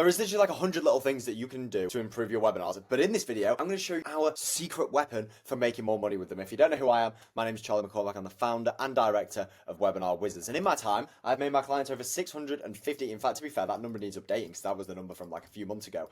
There is literally like 100 little things that you can do to improve your webinars. But in this video, I'm going to show you our secret weapon for making more money with them. If you don't know who I am, my name is Charlie McCormack. I'm the founder and director of Webinar Wizards. And in my time, I've made my clients over 650. In fact, to be fair, that number needs updating because that was the number from like a few months ago.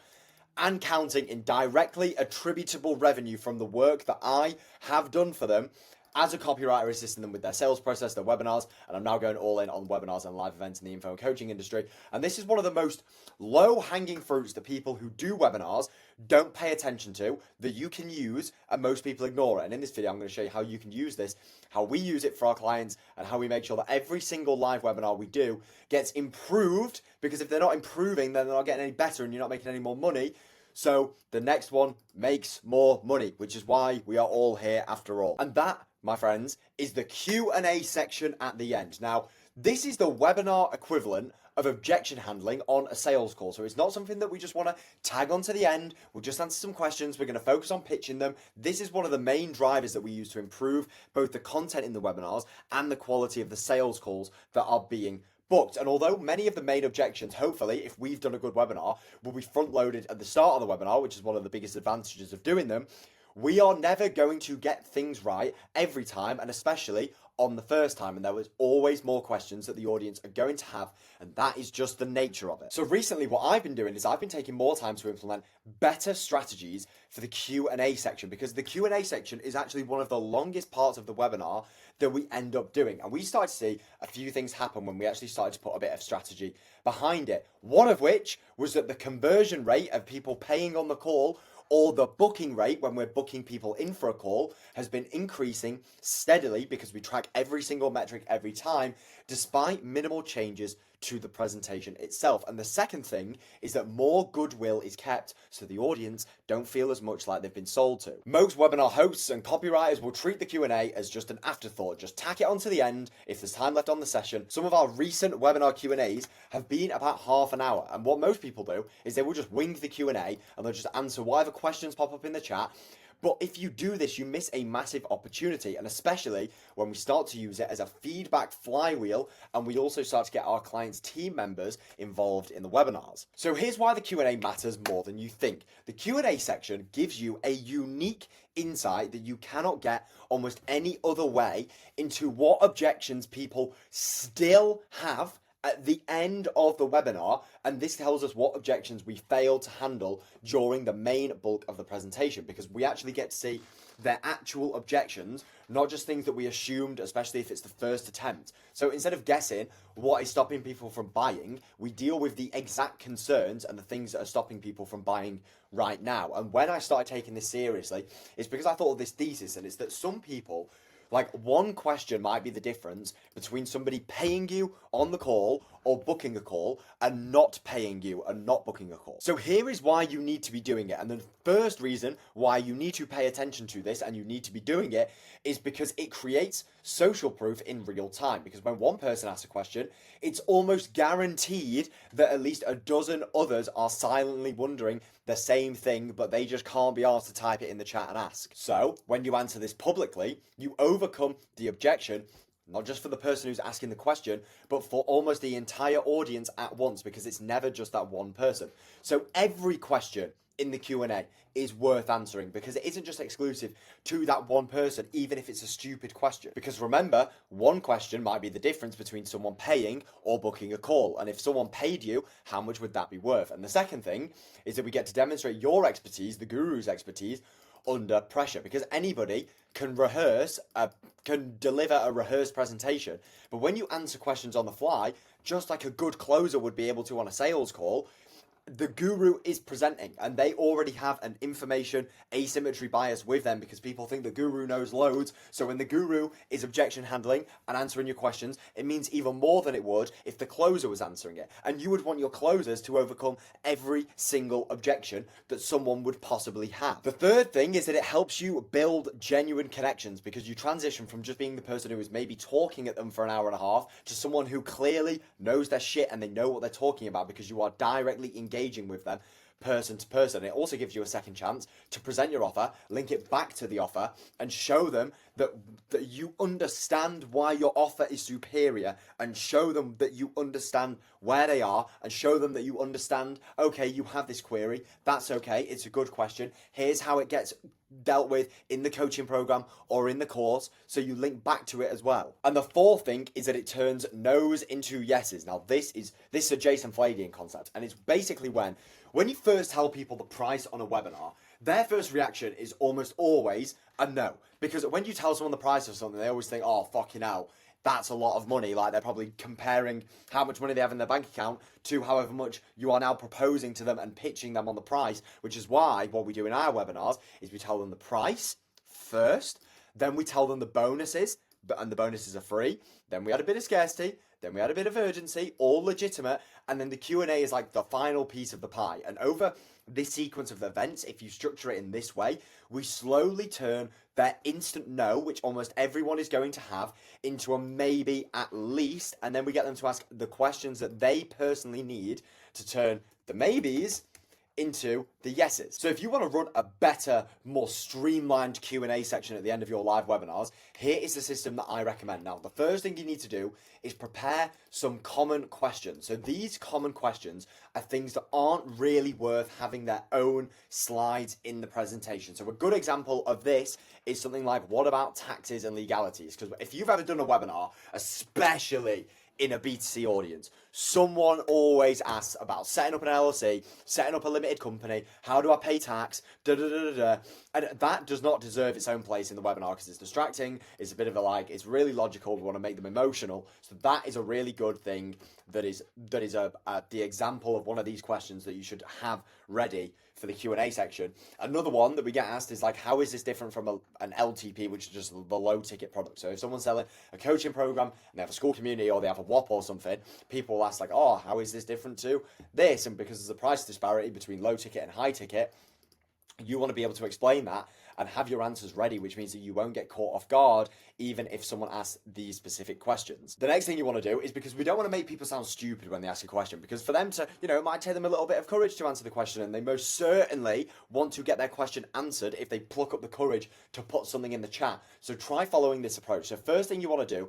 And counting in directly attributable revenue from the work that I have done for them as a copywriter, assisting them with their sales process, their webinars, and I'm now going all in on webinars and live events in the info and coaching industry. And this is one of the most low-hanging fruits that people who do webinars don't pay attention to, that you can use, and most people ignore it. And in this video, I'm going to show you how you can use this, how we use it for our clients, and how we make sure that every single live webinar we do gets improved, because if they're not improving, then they're not getting any better and you're not making any more money. So the next one makes more money, which is why we are all here after all. And that, my friends, is the Q&A section at the end. Now, this is the webinar equivalent of objection handling on a sales call. So it's not something that we just want to tag on to the end. We'll just answer some questions. We're going to focus on pitching them. This is one of the main drivers that we use to improve both the content in the webinars and the quality of the sales calls that are being booked. And although many of the main objections, hopefully, if we've done a good webinar, will be front loaded at the start of the webinar, which is one of the biggest advantages of doing them, we are never going to get things right every time, and especially on the first time. And there was always more questions that the audience are going to have, and that is just the nature of it. So recently what I've been doing is I've been taking more time to implement better strategies for the Q&A section, because the Q&A section is actually one of the longest parts of the webinar that we end up doing. And we started to see a few things happen when we actually started to put a bit of strategy behind it. One of which was that the conversion rate of people paying on the call, or the booking rate when we're booking people in for a call, has been increasing steadily, because we track every single metric every time, despite minimal changes to the presentation itself. And the second thing is that more goodwill is kept, so the audience don't feel as much like they've been sold to. Most webinar hosts and copywriters will treat the Q&A as just an afterthought, just tack it on to the end if there's time left on the session. Some of our recent webinar Q&As have been about half an hour, and what most people do is they will just wing the Q&A and they'll just answer whatever questions pop up in the chat. But if you do this, you miss a massive opportunity, and especially when we start to use it as a feedback flywheel, and we also start to get our clients' team members involved in the webinars. So here's why the Q&A matters more than you think. The Q&A section gives you a unique insight that you cannot get almost any other way into what objections people still have at the end of the webinar, and this tells us what objections we failed to handle during the main bulk of the presentation, because we actually get to see their actual objections, not just things that we assumed, especially if it's the first attempt. So instead of guessing what is stopping people from buying, we deal with the exact concerns and the things that are stopping people from buying right now. And when I started taking this seriously, it's because I thought of this thesis, and it's that some people, like, one question might be the difference between somebody paying you on the call or booking a call, and not paying you and not booking a call. So here is why you need to be doing it. And the first reason why you need to pay attention to this and you need to be doing it is because it creates social proof in real time. Because when one person asks a question, it's almost guaranteed that at least a dozen others are silently wondering the same thing, but they just can't be asked to type it in the chat and ask. So when you answer this publicly, you overcome the objection, not just for the person who's asking the question, but for almost the entire audience at once, because it's never just that one person. So every question in the Q&A is worth answering, because it isn't just exclusive to that one person, even if it's a stupid question. Because remember, one question might be the difference between someone paying or booking a call. And if someone paid you, how much would that be worth? And the second thing is that we get to demonstrate your expertise, the guru's expertise, under pressure, because anybody can deliver a rehearsed presentation. But when you answer questions on the fly, just like a good closer would be able to on a sales call, the guru is presenting, and they already have an information asymmetry bias with them, because people think the guru knows loads. So when the guru is objection handling and answering your questions, it means even more than it would if the closer was answering it. And you would want your closers to overcome every single objection that someone would possibly have. The third thing is that it helps you build genuine connections, because you transition from just being the person who is maybe talking at them for an hour and a half to someone who clearly knows their shit and they know what they're talking about, because you are directly engaging with them person to person. It also gives you a second chance to present your offer, link it back to the offer, and show them that you understand why your offer is superior, and show them that you understand where they are, and show them that you understand, okay, you have this query, that's okay, it's a good question, here's how it gets dealt with in the coaching program or in the course, so you link back to it as well. And the fourth thing is that it turns no's into yeses. Now this is a Jason Fladian concept, and it's basically when you first tell people the price on a webinar, their first reaction is almost always a no. Because when you tell someone the price of something, they always think, oh, fucking hell, that's a lot of money. Like, they're probably comparing how much money they have in their bank account to however much you are now proposing to them and pitching them on the price, which is why what we do in our webinars is we tell them the price first, then we tell them the bonuses, and the bonuses are free, then we add a bit of scarcity, then we add a bit of urgency, all legitimate, and then the Q&A is like the final piece of the pie. And over this sequence of events, if you structure it in this way, we slowly turn their instant no, which almost everyone is going to have, into a maybe at least, and then we get them to ask the questions that they personally need to turn the maybes into the yeses. So if you want to run a better, more streamlined Q&A section at the end of your live webinars, here is the system that I recommend. Now, the first thing you need to do is prepare some common questions. So these common questions are things that aren't really worth having their own slides in the presentation. So a good example of this is something like, what about taxes and legalities? Because if you've ever done a webinar, especially in a B2C audience, someone always asks about setting up an LLC, setting up a limited company, how do I pay tax, and that does not deserve its own place in the webinar because it's distracting, it's a bit of it's really logical, we want to make them emotional, so that is a really good thing that is the example of one of these questions that you should have ready for the Q&A section. Another one that we get asked is like, how is this different from an LTP, which is just the low ticket product? So if someone's selling a coaching program and they have a school community or they have a WOP or something, people will ask like, oh, how is this different to this? And because there's a price disparity between low ticket and high ticket, you want to be able to explain that and have your answers ready, which means that you won't get caught off guard even if someone asks these specific questions. The next thing you want to do is, because we don't want to make people sound stupid when they ask a question, because for them to, it might take them a little bit of courage to answer the question, and they most certainly want to get their question answered if they pluck up the courage to put something in the chat. So try following this approach. So first thing you want to do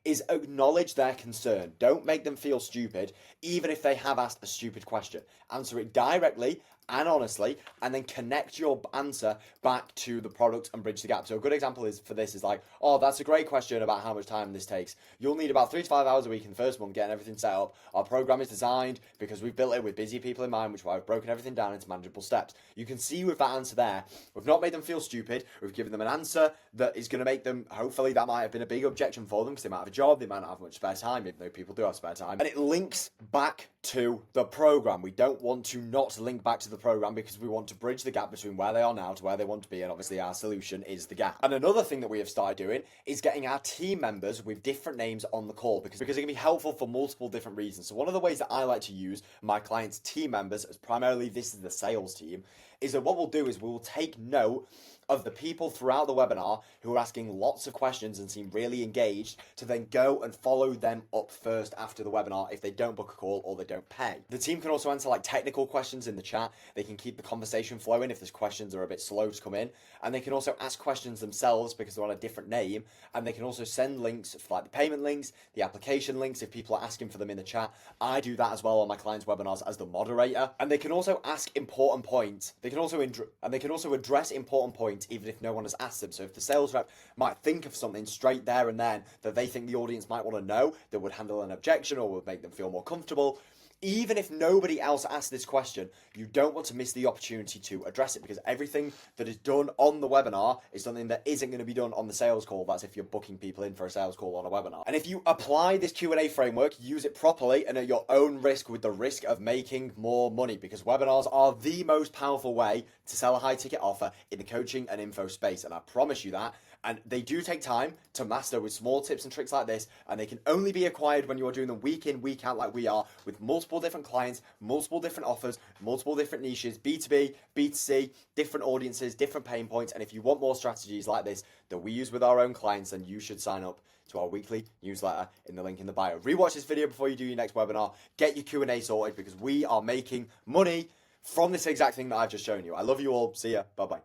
is acknowledge their concern. Don't make them feel stupid, even if they have asked a stupid question. Answer it directly and honestly, and then connect your answer back to the product and bridge the gap. So a good example for this is like, oh, that's a great question about how much time this takes. You'll need about 3 to 5 hours a week in the first month getting everything set up. Our program is designed because we've built it with busy people in mind, which is why we've broken everything down into manageable steps. You can see with that answer there, we've not made them feel stupid. We've given them an answer that is going to make them, hopefully that might have been a big objection for them because they might have a job, they might not have much spare time, even though people do have spare time. And it links back to the program. We don't want to not link back to the program because we want to bridge the gap between where they are now to where they want to be, and obviously our solution is the gap. And another thing that we have started doing is getting our team members with different names on the call because it can be helpful for multiple different reasons. So one of the ways that I like to use my clients' team members, as primarily this is the sales team, is that what we'll do is we will take note of the people throughout the webinar who are asking lots of questions and seem really engaged, to then go and follow them up first after the webinar if they don't book a call or they don't pay. The team can also answer like technical questions in the chat. They can keep the conversation flowing if those questions are a bit slow to come in, and they can also ask questions themselves because they're on a different name, and they can also send links for like the payment links, the application links if people are asking for them in the chat. I do that as well on my clients' webinars as the moderator, and they can also ask important points. They can also address important points even if no one has asked them. So if the sales rep might think of something straight there and then that they think the audience might want to know, that would handle an objection or would make them feel more comfortable, even if nobody else asked this question, you don't want to miss the opportunity to address it, because everything that is done on the webinar is something that isn't going to be done on the sales call. That's if you're booking people in for a sales call on a webinar. And if you apply this Q&A framework, use it properly and at your own risk, with the risk of making more money, because webinars are the most powerful way to sell a high ticket offer in the coaching and info space. And I promise you that. And they do take time to master with small tips and tricks like this, and they can only be acquired when you are doing them week in, week out like we are, with multiple different clients, multiple different offers, multiple different niches, B2B, B2C, different audiences, different pain points. And if you want more strategies like this that we use with our own clients, then you should sign up to our weekly newsletter in the link in the bio. Rewatch this video before you do your next webinar. Get your Q&A sorted, because we are making money from this exact thing that I've just shown you. I love you all. See ya. Bye bye.